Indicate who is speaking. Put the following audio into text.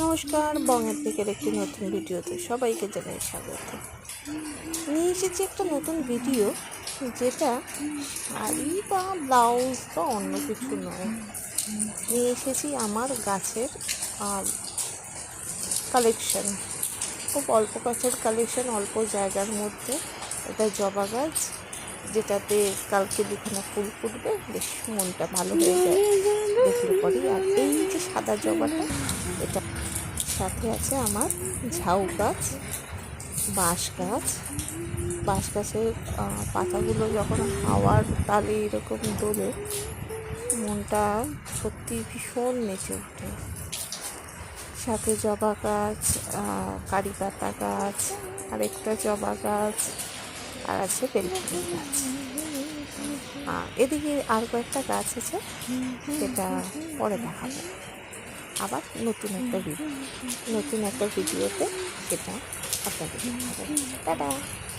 Speaker 1: নমস্কার, বঙের দিকের একটি নতুন ভিডিওতে সবাইকে জানাই স্বাগত। নিয়ে এসেছি একটা নতুন ভিডিও, যেটা শাড়ি বা ব্লাউজ বা অন্য কিছু নয়। নিয়ে এসেছি আমার গাছের কালেকশন। খুব অল্প গাছের কালেকশন, অল্প জায়গার মধ্যে। এটা জবা গাছ, যেটাতে কালকে দুখানা ফুল ফুটবে, বেশ মনটা ভালো হয়ে যায় দেখলে পরে। আর এই যে সাদা জবাটা, এটা সাথে আছে আমার ঝাউ গাছ, বাঁশ গাছ। বাঁশ গাছের পাতাগুলো যখন হাওয়ার তালে এরকম দোলে, মনটা সত্যি ভীষণ নেচে ওঠে। সাথে জবা গাছ, কারি পাতা গাছ, আরেকটা জবা গাছ, আর আছে বেলফুল গাছ। এদিকে আর কয়েকটা গাছ আছে, সেটা পরে দেখাবো। আবার নতুন একটা ভিডিওতে সেটা আপনাদের দেখাবো। টাটা।